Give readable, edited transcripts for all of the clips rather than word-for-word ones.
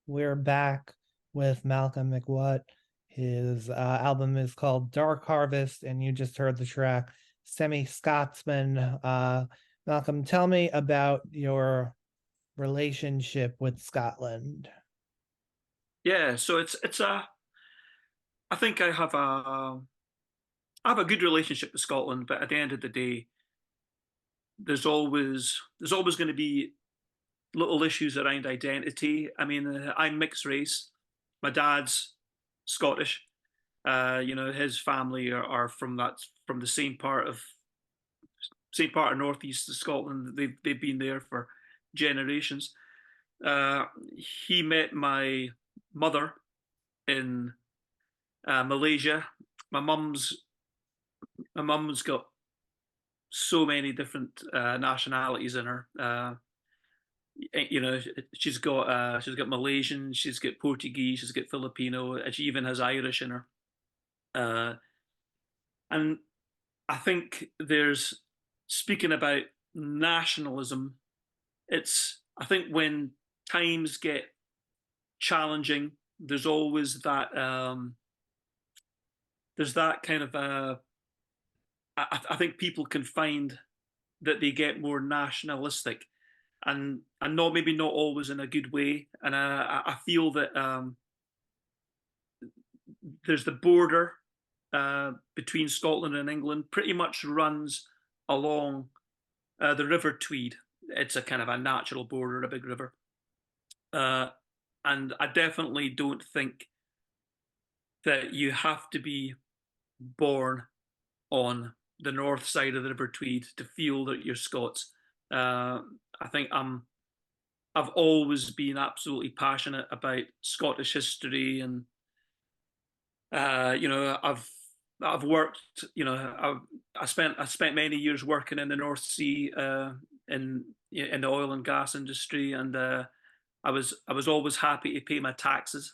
We're back with Malcolm MacWatt. His album is called Dark Harvest, and you just heard the track Semi Scotsman. Malcolm, tell me about your relationship with Scotland. Yeah, so it's a I think I have a good relationship with Scotland, but at the end of the day, there's always going to be little issues around identity. I mean, I'm mixed race. My dad's Scottish. His family are from the same part of northeast of Scotland. They've been there for generations. Uh, he met my mother in Malaysia. My mum's my mum's got so many different nationalities in her. She's got Malaysian, she's got Portuguese, she's got Filipino, and she even has Irish in her. Uh, and I think there's speaking about nationalism. I think when times get challenging, there's always that kind of I think people can find that they get more nationalistic, and not maybe not always in a good way. And I feel that there's the border between Scotland and England pretty much runs along the River Tweed. It's a kind of a natural border, a big river, uh, and I definitely don't think that you have to be born on the north side of the River Tweed to feel that you're Scots. I think I've always been absolutely passionate about Scottish history, and I've worked. I spent many years working in the North Sea in the oil and gas industry, and I was always happy to pay my taxes.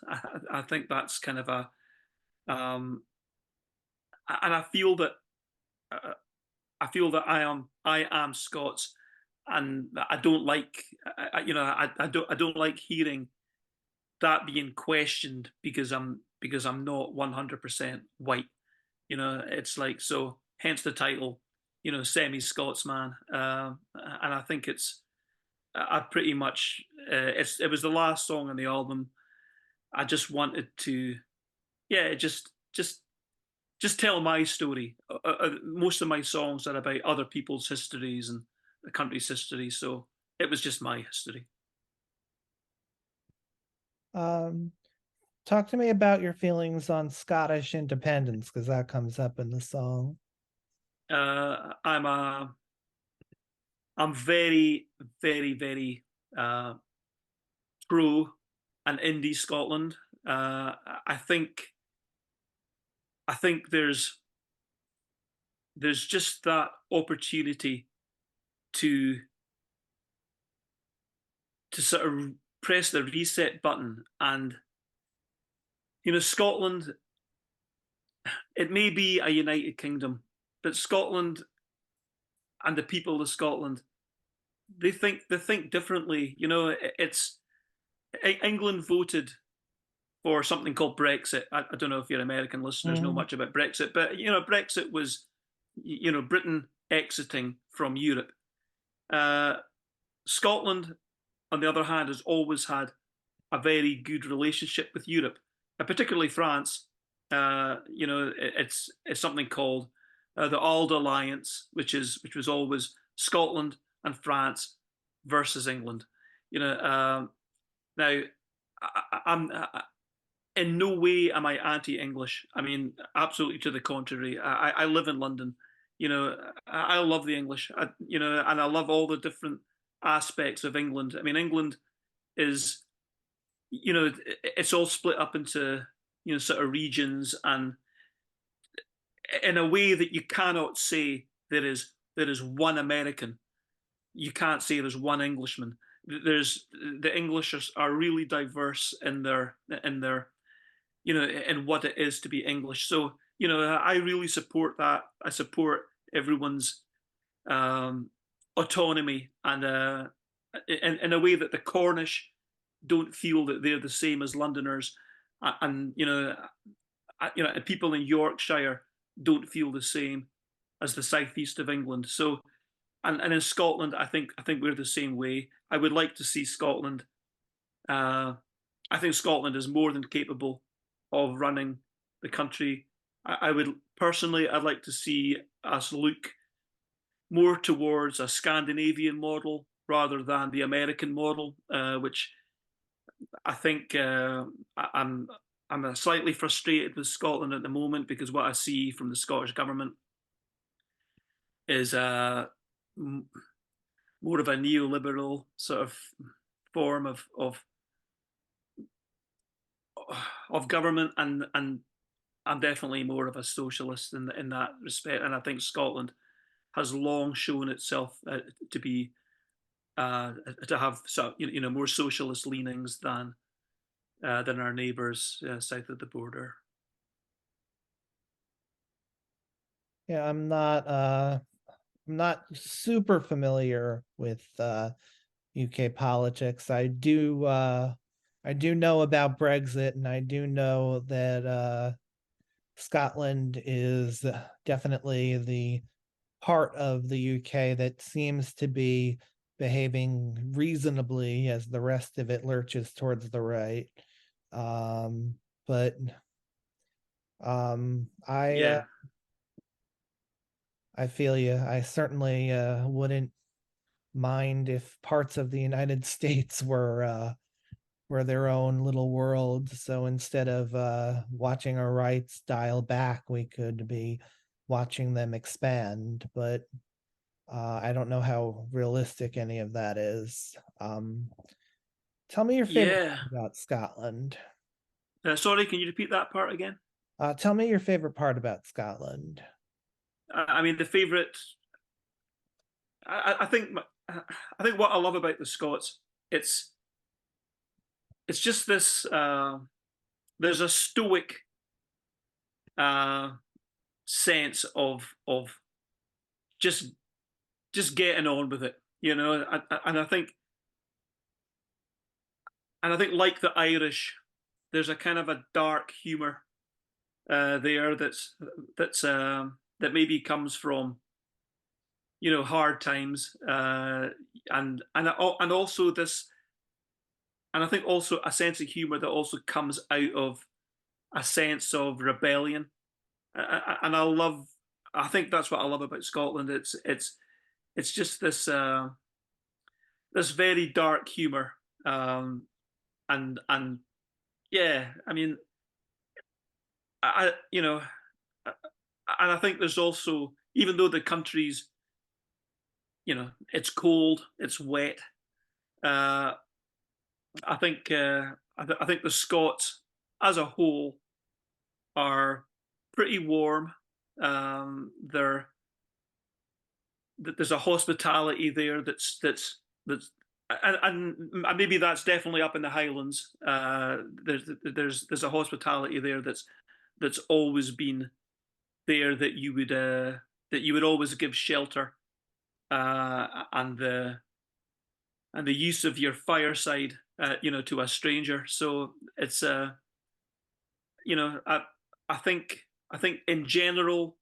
I think that's kind of a and uh, I feel that I am Scots, and I don't like I don't like hearing that being questioned because I'm not 100% white. It's like, so hence the title, semi Scotsman, and I think I pretty much it was the last song on the album. I just wanted to, yeah, just tell my story. Most of my songs are about other people's histories and the country's history, so it was just my history. Um, Talk to me about your feelings on Scottish independence, because that comes up in the song. I'm very, very, very uh, pro and indie Scotland. I think there's just that opportunity to sort of press the reset button, and Scotland, it may be a united kingdom, but Scotland and the people of Scotland, they think differently. It's England voted for something called Brexit. I don't know if your American listeners know Mhm. much about Brexit, but Brexit was Britain exiting from Europe. Uh, Scotland, on the other hand, has always had a very good relationship with Europe, particularly France. It's something called the Auld Alliance, which was always Scotland and France versus England. Now in no way am I anti-English. I mean, absolutely to the contrary. I live in London. I love the English. And I love all the different aspects of England. I mean, England is, it's all split up into sort of regions, and in a way that you cannot say there is one American. You can't say there's one Englishman. There's the English are really diverse in their in what it is to be English. So I really support that. I support everyone's um, autonomy, and in a way that the Cornish don't feel that they're the same as Londoners, and and people in Yorkshire don't feel the same as the southeast of England. So, and in Scotland, I think we're the same way. I would like to see Scotland. Uh, I think Scotland is more than capable of running the country. I would personally, I'd like to see us look more towards a Scandinavian model rather than the American model, which I think I'm slightly frustrated with Scotland at the moment because what I see from the Scottish government is more of a neoliberal sort of form of government, and I'm definitely more of a socialist in that respect. And I think Scotland has long shown itself to be to have more socialist leanings than our neighbours south of the border. Yeah, I'm not super familiar with UK politics. I do know about Brexit, and I do know that Scotland is definitely the part of the UK that seems to be behaving reasonably as the rest of it lurches towards the right. But Yeah, I feel you. I certainly wouldn't mind if parts of the United States were their own little world. So instead of watching our rights dial back, we could be watching them expand. But I don't know how realistic any of that is. Tell me your favorite yeah. part about Scotland. Sorry, can you repeat that part again? Tell me your favorite part about Scotland. I mean, the favourite. I think. I think what I love about the Scots, it's it's just this. There's a stoic uh, sense of just getting on with it, and I think like the Irish, there's a kind of a dark humour there that maybe comes from hard times, and also this, and I think also a sense of humour that also comes out of a sense of rebellion. And I think that's what I love about Scotland. It's just this very dark humour, and yeah, I mean, I you know, and I think there's also, even though the country's, it's cold, it's wet. Uh, I think the Scots as a whole are pretty warm. They're There's a hospitality there that's and maybe that's definitely up in the Highlands. There's a hospitality there that's always been there, that you would always give shelter, and the use of your fireside, to a stranger. So it's you know I think in general,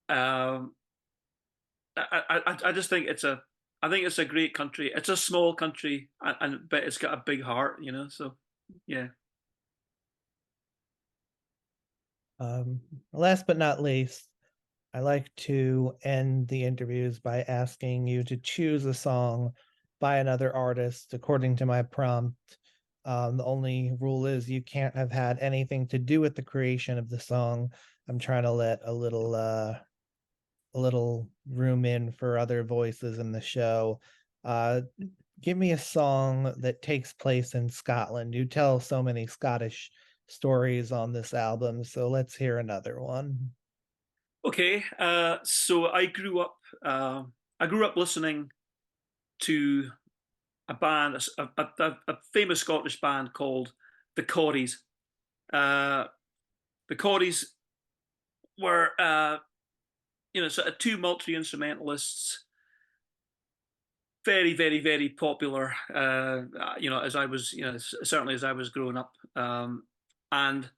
um, I just think I think it's a great country. It's a small country, and but it's got a big heart, So yeah. Um, Last but not least, I like to end the interviews by asking you to choose a song by another artist according to my prompt. The only rule is you can't have had anything to do with the creation of the song. I'm trying to let a little room in for other voices in the show. Uh, Give me a song that takes place in Scotland. You tell so many Scottish stories on this album, so let's hear another one. Okay. So I grew up listening to a band, a famous Scottish band called the Corries. Uh, the Corries were, sort of two multi instrumentalists very, very, very popular. As I was, certainly as I was growing up, and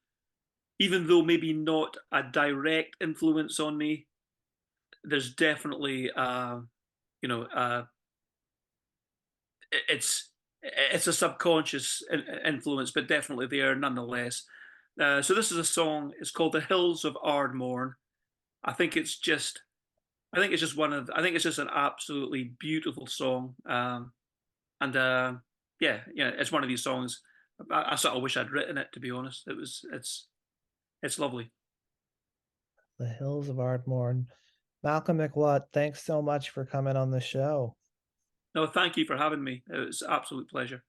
even though maybe not a direct influence on me, there's definitely, you know, uh, it's a subconscious influence, but definitely there nonetheless. So this is a song. It's called "The Hills of Ardmore." I think it's just, I think it's just one of, I think it's just an absolutely beautiful song. And yeah, it's one of these songs. I sort of wish I'd written it, to be honest. It's lovely. The Hills of Ardmore. Malcolm McWatt, thanks so much for coming on the show. No, thank you for having me. It was an absolute pleasure.